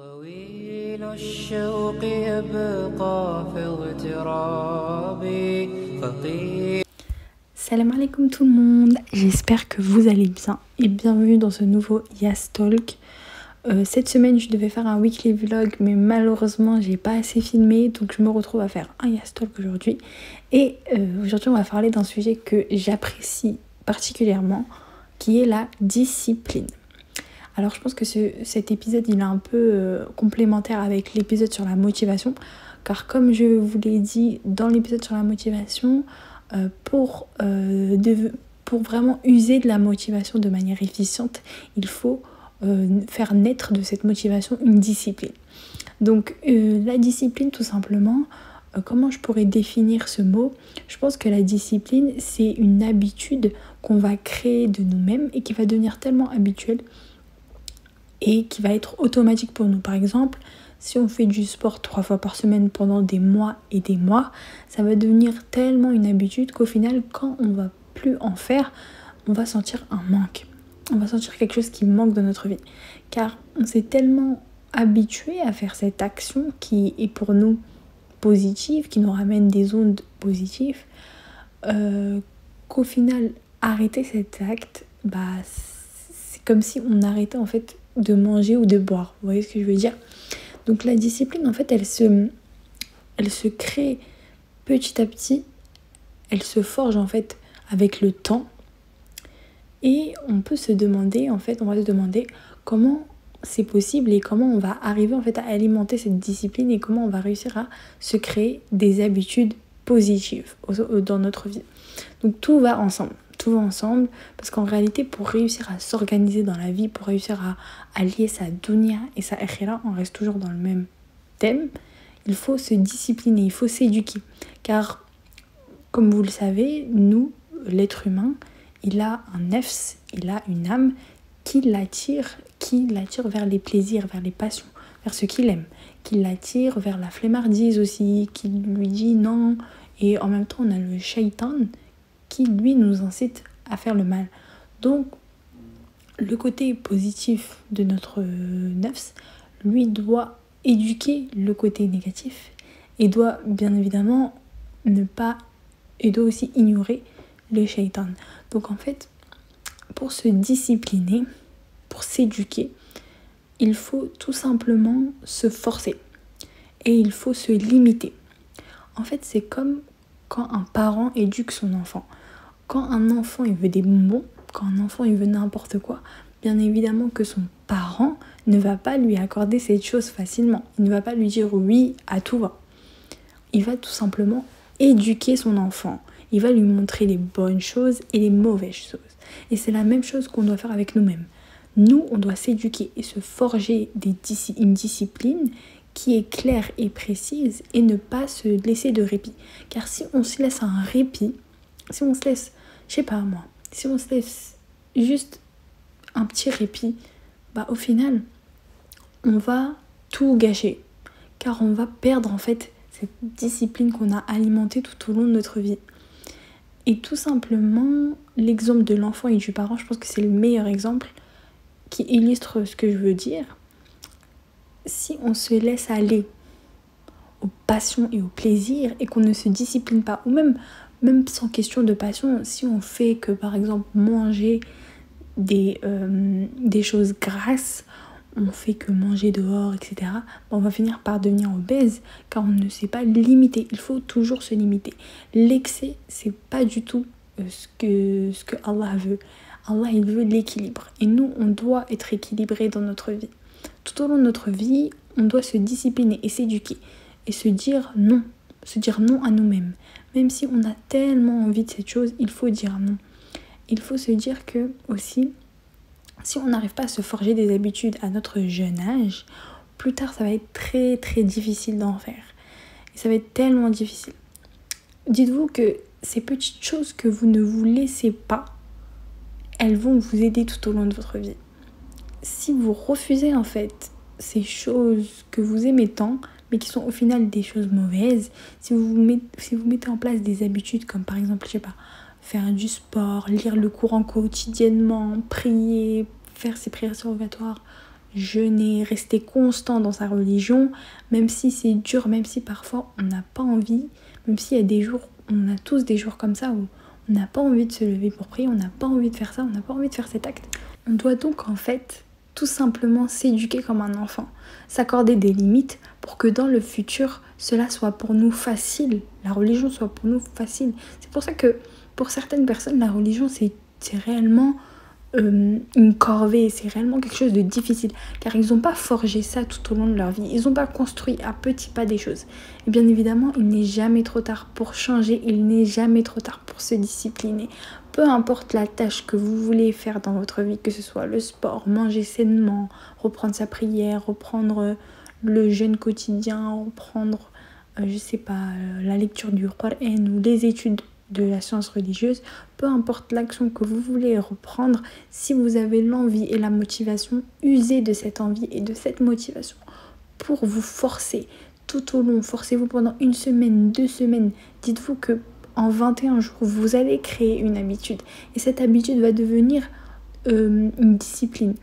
طويل الشوق يبقى في اغترابي خطير. Salam alaikum tout le monde, j'espère que vous allez bien et bienvenue dans ce nouveau Yas Talk. Cette semaine je devais faire un weekly vlog mais malheureusement j'ai pas assez filmé, donc je me retrouve à faire un Yas Talk aujourd'hui. Et aujourd'hui on va parler d'un sujet que j'apprécie particulièrement, qui est la discipline. Alors je pense que cet épisode il est un peu complémentaire avec l'épisode sur la motivation, car comme je vous l'ai dit dans l'épisode sur la motivation, pour vraiment user de la motivation de manière efficiente, il faut faire naître de cette motivation une discipline. Donc la discipline tout simplement, comment je pourrais définir ce mot? Je pense que la discipline c'est une habitude qu'on va créer de nous-mêmes et qui va devenir tellement habituelle et qui va être automatique pour nous. Par exemple, si on fait du sport 3 fois par semaine pendant des mois et des mois, ça va devenir tellement une habitude qu'au final, quand on va plus en faire, on va sentir un manque. On va sentir quelque chose qui manque dans notre vie. Car on s'est tellement habitué à faire cette action qui est pour nous positive, qui nous ramène des ondes positives, qu'au final, arrêter cet acte, c'est comme si on arrêtait en fait de manger ou de boire. Vous voyez ce que je veux dire? Donc la discipline, en fait, elle se crée petit à petit, elle se forge en fait avec le temps. Et on peut se demander, en fait, on va se demander comment c'est possible et comment on va arriver en fait à alimenter cette discipline et comment on va réussir à se créer des habitudes positives dans notre vie. Donc tout va ensemble. Tout va ensemble, parce qu'en réalité, pour réussir à s'organiser dans la vie, pour réussir à lier sa dunya et sa akhira, on reste toujours dans le même thème, il faut se discipliner, il faut s'éduquer. Car, comme vous le savez, nous, l'être humain, il a un nefs, il a une âme qui l'attire vers les plaisirs, vers les passions, vers ce qu'il aime, qui l'attire vers la flemmardise aussi, qui lui dit non. Et en même temps, on a le shaitan qui lui nous incite à faire le mal. Donc le côté positif de notre nefs, lui doit éduquer le côté négatif et doit bien évidemment doit aussi ignorer le shaitan. Donc en fait, pour se discipliner, pour s'éduquer, il faut tout simplement se forcer et il faut se limiter. En fait, c'est comme quand un parent éduque son enfant. Quand un enfant il veut des bonbons, quand un enfant il veut n'importe quoi, bien évidemment que son parent ne va pas lui accorder cette chose facilement. Il ne va pas lui dire oui à tout va. Il va tout simplement éduquer son enfant. Il va lui montrer les bonnes choses et les mauvaises choses. Et c'est la même chose qu'on doit faire avec nous-mêmes. Nous, on doit s'éduquer et se forger une discipline qui est claire et précise et ne pas se laisser de répit. Car si on se laisse un répit, si on se laisse, je sais pas moi, si on se laisse juste un petit répit, au final, on va tout gâcher. Car on va perdre en fait cette discipline qu'on a alimentée tout au long de notre vie. Et tout simplement, l'exemple de l'enfant et du parent, je pense que c'est le meilleur exemple qui illustre ce que je veux dire. Si on se laisse aller aux passions et aux plaisirs et qu'on ne se discipline pas, ou même sans question de passion, si on fait que par exemple manger des choses grasses, on fait que manger dehors, etc., on va finir par devenir obèse car on ne sait pas limiter. Il faut toujours se limiter. L'excès, c'est pas du tout ce que Allah veut. Allah, il veut l'équilibre. Et nous, on doit être équilibrés dans notre vie. Tout au long de notre vie, on doit se discipliner et s'éduquer. Et se dire non à nous-mêmes. Même si on a tellement envie de cette chose, il faut dire non. Il faut se dire que aussi, si on n'arrive pas à se forger des habitudes à notre jeune âge, plus tard ça va être très très difficile d'en faire. Et ça va être tellement difficile. Dites-vous que ces petites choses que vous ne vous laissez pas, elles vont vous aider tout au long de votre vie. Si vous refusez en fait ces choses que vous aimez tant, mais qui sont au final des choses mauvaises, si vous mettez en place des habitudes comme par exemple, je sais pas, faire du sport, lire le Coran quotidiennement, prier, faire ses prières surrogatoires, jeûner, rester constant dans sa religion, même si c'est dur, même si parfois on n'a pas envie, même s'il y a des jours, on a tous des jours comme ça où on n'a pas envie de se lever pour prier, on n'a pas envie de faire ça, on n'a pas envie de faire cet acte. On doit donc en fait tout simplement s'éduquer comme un enfant, s'accorder des limites pour que dans le futur, cela soit pour nous facile, la religion soit pour nous facile. C'est pour ça que pour certaines personnes, la religion c'est réellement une corvée, c'est réellement quelque chose de difficile, car ils n'ont pas forgé ça tout au long de leur vie, ils n'ont pas construit à petits pas des choses. Et bien évidemment, il n'est jamais trop tard pour changer, il n'est jamais trop tard pour se discipliner. Peu importe la tâche que vous voulez faire dans votre vie, que ce soit le sport, manger sainement, reprendre sa prière, reprendre le jeûne quotidien, reprendre, je sais pas, la lecture du Coran ou les études de la science religieuse, peu importe l'action que vous voulez reprendre, si vous avez l'envie et la motivation, usez de cette envie et de cette motivation pour vous forcer tout au long. Forcez-vous pendant 1 semaine, 2 semaines. Dites-vous que en 21 jours, vous allez créer une habitude et cette habitude va devenir une discipline.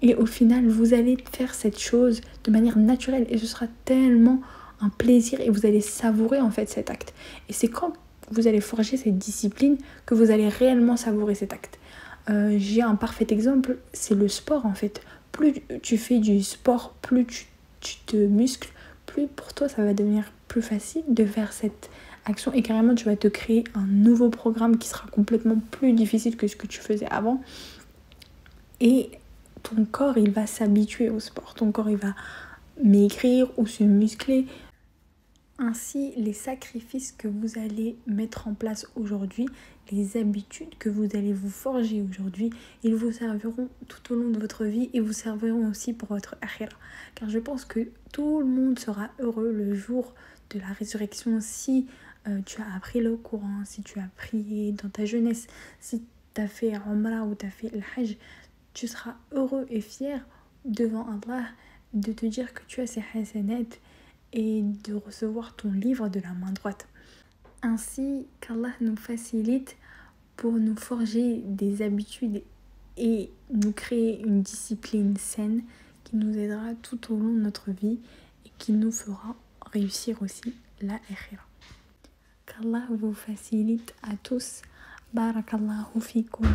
Et au final, vous allez faire cette chose de manière naturelle et ce sera tellement un plaisir et vous allez savourer en fait cet acte. Et c'est quand vous allez forger cette discipline que vous allez réellement savourer cet acte. J'ai un parfait exemple, c'est le sport en fait. Plus tu fais du sport, plus tu te muscles, plus pour toi ça va devenir plus facile de faire cette action et carrément tu vas te créer un nouveau programme qui sera complètement plus difficile que ce que tu faisais avant. Et ton corps il va s'habituer au sport, ton corps il va maigrir ou se muscler. Ainsi, les sacrifices que vous allez mettre en place aujourd'hui, les habitudes que vous allez vous forger aujourd'hui, ils vous serviront tout au long de votre vie et vous serviront aussi pour votre akhira. Car je pense que tout le monde sera heureux le jour de la résurrection si tu as appris le Coran, si tu as prié dans ta jeunesse, si tu as fait Umrah ou tu as fait le Hajj, tu seras heureux et fier devant Allah de te dire que tu as ces hasanat et de recevoir ton livre de la main droite. Ainsi qu'Allah nous facilite pour nous forger des habitudes et nous créer une discipline saine qui nous aidera tout au long de notre vie et qui nous fera réussir aussi la akhira. Qu'Allah vous facilite à tous. Barakallahu fikum.